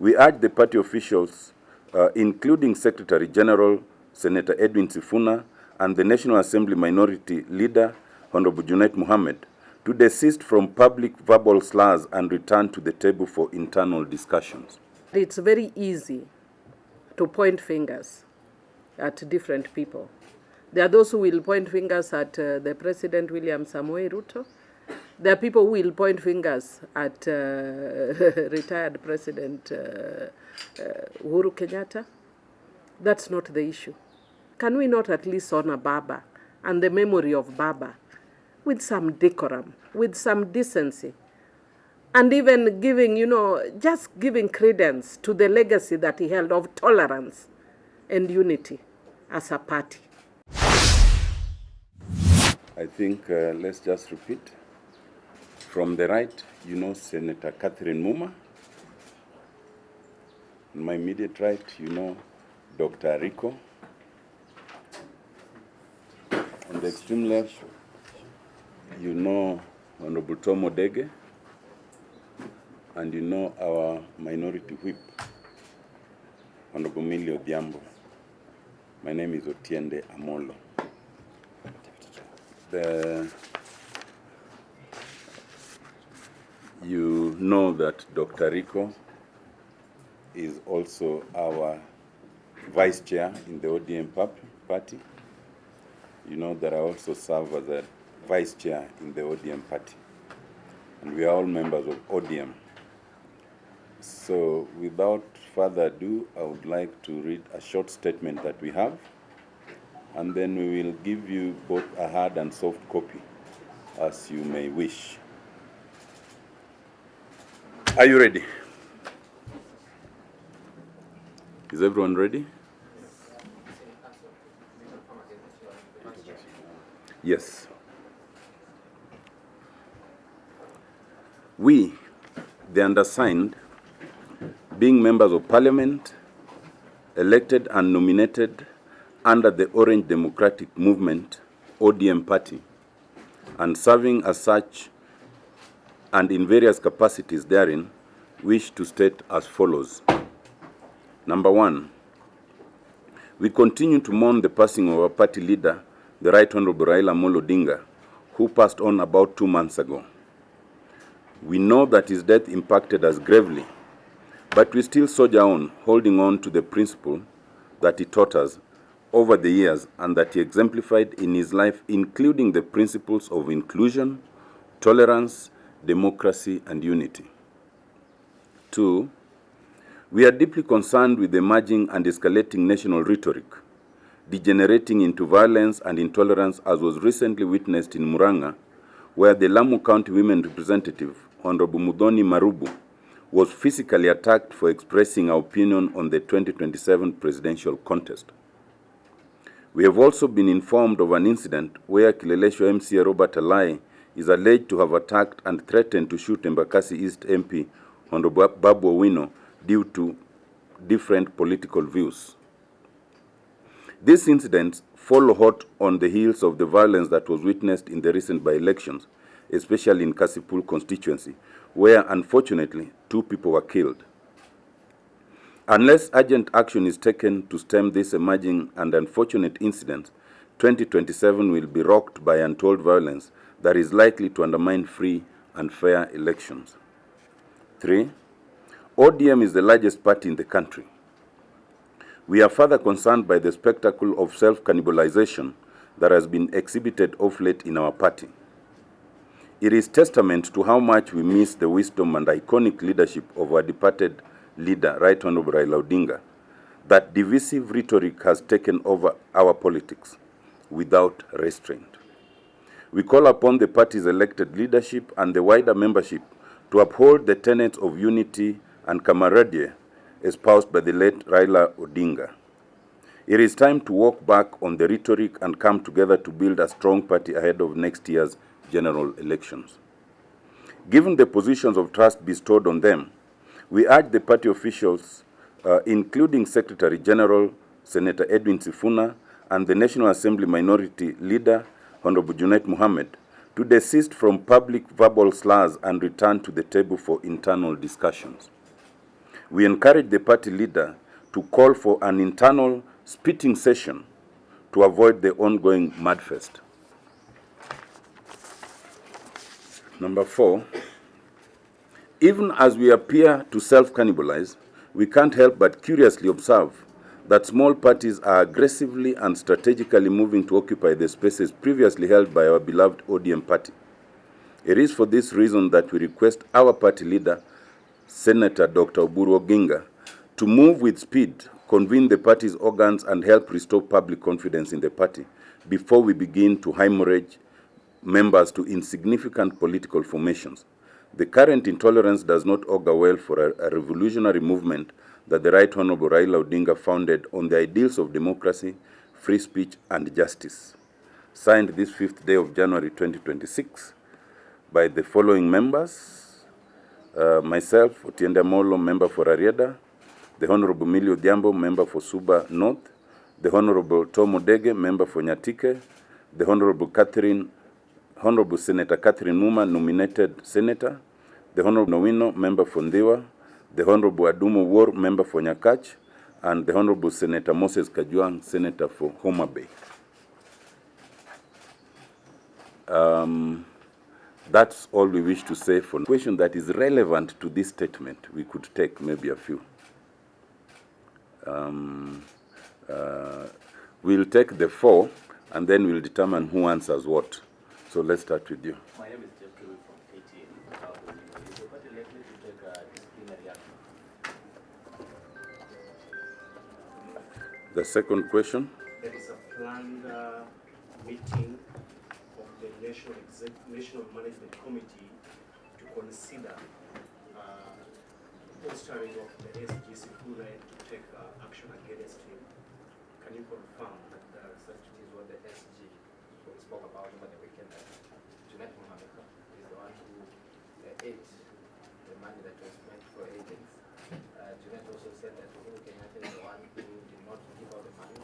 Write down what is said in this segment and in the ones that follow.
We urge the party officials, including Secretary General Senator Edwin Sifuna and the National Assembly Minority Leader, Honorable Junaid Mohammed, to desist from public verbal slurs and return to the table for internal discussions. It's very easy to point fingers at different people. There are those who will point fingers at the President William Samoei Ruto. There are people who will point fingers at retired President Uhuru Kenyatta. That's not the issue. Can we not at least honor Baba and the memory of Baba with some decorum, with some decency, and even giving, just giving credence to the legacy that he held of tolerance and unity as a party? I think let's just repeat. From the right, Senator Catherine Muma. On my immediate right, Dr. Rico. On the extreme left, Honorable Tom Odege. And our minority whip, Honorable Millie Odhiambo. My name is Otiende Amolo. You know that Dr. Rico is also our vice chair in the ODM party. You know that I also serve as a vice chair in the ODM party. And we are all members of ODM. So without further ado, I would like to read a short statement that we have, and then we will give you both a hard and soft copy as you may wish. Are you ready? Is everyone ready? Yes. We, the undersigned, being members of Parliament, elected and nominated under the Orange Democratic Movement, ODM party, and serving as such and in various capacities therein, wish to state as follows. Number one, we continue to mourn the passing of our party leader, the Right Honorable Raila Amolo Odinga, who passed on about 2 months ago. We know that his death impacted us gravely, but we still soldier on, holding on to the principle that he taught us over the years and that he exemplified in his life, including the principles of inclusion, tolerance, democracy, and unity. 2, we are deeply concerned with the emerging and escalating national rhetoric, degenerating into violence and intolerance, as was recently witnessed in Murang'a, where the Lamu County Women Representative, Honorable Muthoni Marubu, was physically attacked for expressing our opinion on the 2027 presidential contest. We have also been informed of an incident where Kileleshwa MCA Robert Alai is alleged to have attacked and threatened to shoot Embakasi East MP Honorable Babu Owino due to different political views. These incidents follow hot on the heels of the violence that was witnessed in the recent by-elections, especially in Kasipul constituency, where unfortunately 2 people were killed. Unless urgent action is taken to stem these emerging and unfortunate incidents, 2027 will be rocked by untold violence that is likely to undermine free and fair elections. 3, ODM is the largest party in the country. We are further concerned by the spectacle of self-cannibalization that has been exhibited of late in our party. It is testament to how much we miss the wisdom and iconic leadership of our departed leader, Right Honorable Raila Odinga, that divisive rhetoric has taken over our politics without restraint. We call upon the party's elected leadership and the wider membership to uphold the tenets of unity and camaraderie espoused by the late Raila Odinga. It is time to walk back on the rhetoric and come together to build a strong party ahead of next year's general elections. Given the positions of trust bestowed on them, we urge the party officials, including Secretary General Senator Edwin Sifuna and the National Assembly Minority Leader, Honorable Junaid Mohammed, to desist from public verbal slurs and return to the table for internal discussions. We encourage the party leader to call for an internal spitting session to avoid the ongoing mudfest. Number 4, even as we appear to self-cannibalize, we can't help but curiously observe that small parties are aggressively and strategically moving to occupy the spaces previously held by our beloved ODM party. It is for this reason that we request our party leader, Senator Dr. Oburu Oginga, to move with speed, convene the party's organs, and help restore public confidence in the party before we begin to hemorrhage members to insignificant political formations. The current intolerance does not augur well for a revolutionary movement that the Right Honorable Raila Odinga founded on the ideals of democracy, free speech, and justice. Signed this 5th day of January 2026 by the following members: myself, Otiende Molo, member for Ariada; the Honorable Millie Odhiambo, member for Suba North; the Honorable Tom Odege, member for Nyatike; the Honorable Senator Catherine Muma, nominated Senator; the Honorable Nowino, member for Ndiwa; the Honorable Adumo War, member for Nyakach; and the Honorable Senator Moses Kajwang, Senator for Homa Bay. That's all we wish to say for the question that is relevant to this statement. We could take maybe a few. We'll take the 4, and then we'll determine who answers what. So let's start with you. My name is Jeff Kirby from KTN. Is the party likely to take a disciplinary action? The second question. There is a planned meeting of the National Management Committee to consider fostering of the SG Sifuna to take action against him. Can you confirm that such is what the SG spoke about over the weekend? Junet Mohammed is the one who ate the money that was meant for agents. Junet also said that Uhuru Kenyatta is the one who did not give out the money.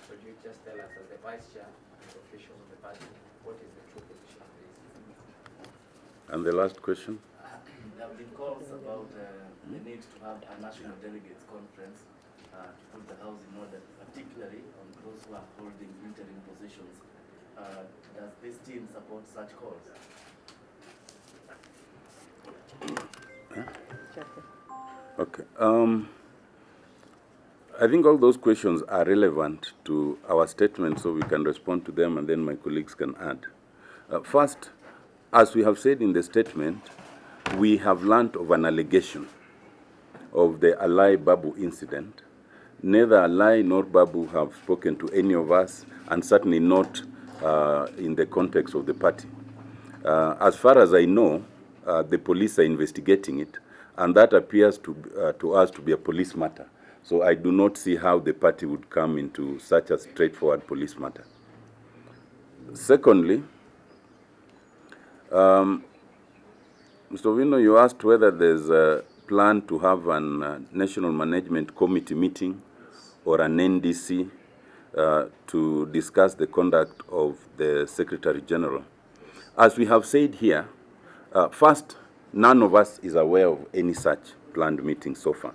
So you just tell us, as the vice chair and officials of the party, what is the true position of this? And the last question. There have been calls about the need to have a national delegates conference to put the house in order, particularly on those who are holding interim positions. Does this team support such calls? Okay. I think all those questions are relevant to our statement, so we can respond to them, and then my colleagues can add. First, as we have said in the statement, we have learned of an allegation of the Alai Babu incident. Neither Alai nor Babu have spoken to any of us, and certainly not in the context of the party. As far as I know, the police are investigating it, and that appears to us to be a police matter. So I do not see how the party would come into such a straightforward police matter. Secondly, Mr. Wino, you asked whether there's a plan to have a National Management Committee meeting or an NDC to discuss the conduct of the Secretary General. As we have said here, first, none of us is aware of any such planned meeting so far.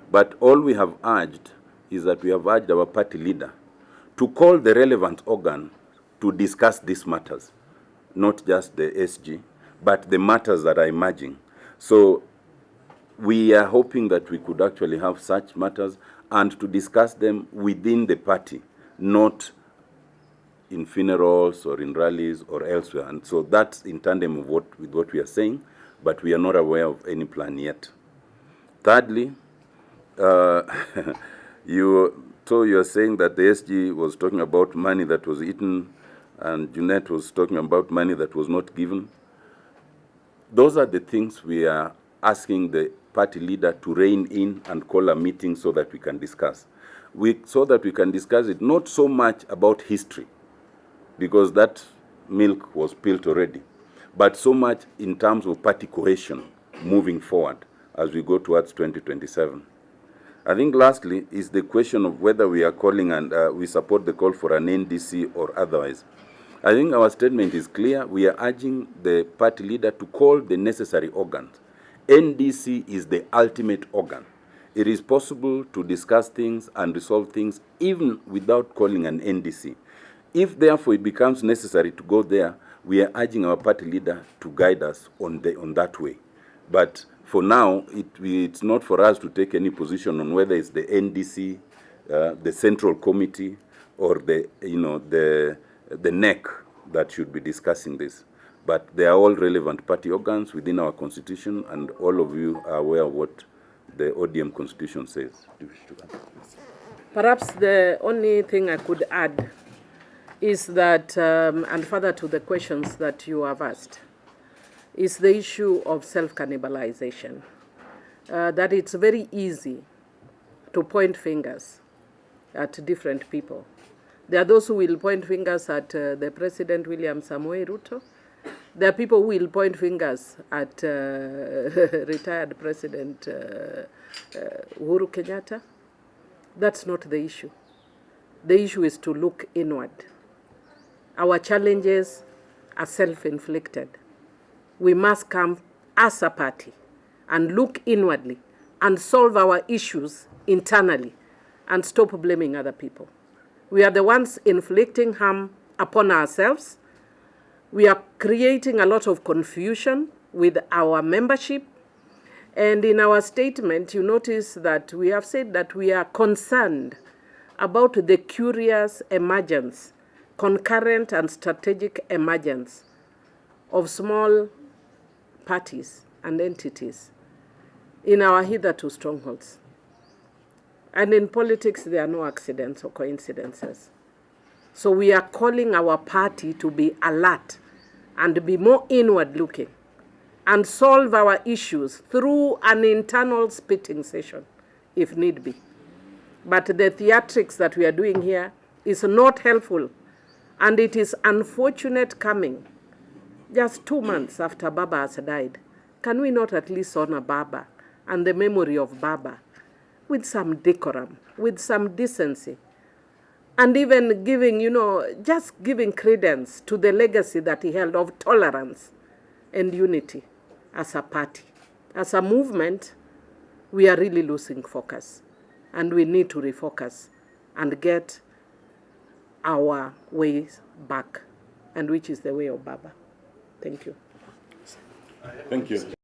But all we have urged is that we have urged our party leader to call the relevant organ to discuss these matters, not just the SG, but the matters that are emerging. So we are hoping that we could actually have such matters and to discuss them within the party, not in funerals or in rallies or elsewhere. And so that's in tandem with what we are saying, but we are not aware of any plan yet. Thirdly, you're saying that the SG was talking about money that was eaten, and Junet was talking about money that was not given. Those are the things we are asking the party leader to rein in and call a meeting so that we can discuss. So that we can discuss it, not so much about history, because that milk was spilled already, but so much in terms of party cohesion moving forward as we go towards 2027. I think lastly is the question of whether we are calling and we support the call for an NDC or otherwise. I think our statement is clear. We are urging the party leader to call the necessary organs. NDC is the ultimate organ. it is possible to discuss things and resolve things even without calling an NDC. If therefore it becomes necessary to go there, we are urging our party leader to guide us on that way. But for now, it's not for us to take any position on whether it's the NDC, the Central Committee, or the NEC that should be discussing this. But they are all relevant party organs within our constitution, and all of you are aware of what the ODM constitution says. Do you wish to add? Perhaps the only thing I could add is that, and further to the questions that you have asked, is the issue of self-cannibalization. That it's very easy to point fingers at different people. There are those who will point fingers at the President William Samoei Ruto. There are people who will point fingers at retired President Uhuru Kenyatta. That's not the issue. The issue is to look inward. Our challenges are self-inflicted. We must come as a party and look inwardly and solve our issues internally and stop blaming other people. We are the ones inflicting harm upon ourselves. We are creating a lot of confusion with our membership. And in our statement, you notice that we have said that we are concerned about the curious emergence, concurrent and strategic emergence of small parties and entities in our hitherto strongholds. And in politics, there are no accidents or coincidences. So we are calling our party to be alert and be more inward-looking and solve our issues through an internal spitting session, if need be. But the theatrics that we are doing here is not helpful, and it is unfortunate coming just 2 months after Baba has died. Can we not at least honor Baba and the memory of Baba with some decorum, with some decency, and even giving, just giving credence to the legacy that he held of tolerance and unity as a party. As a movement, we are really losing focus, and we need to refocus and get our ways back, and which is the way of Baba. Thank you. Thank you.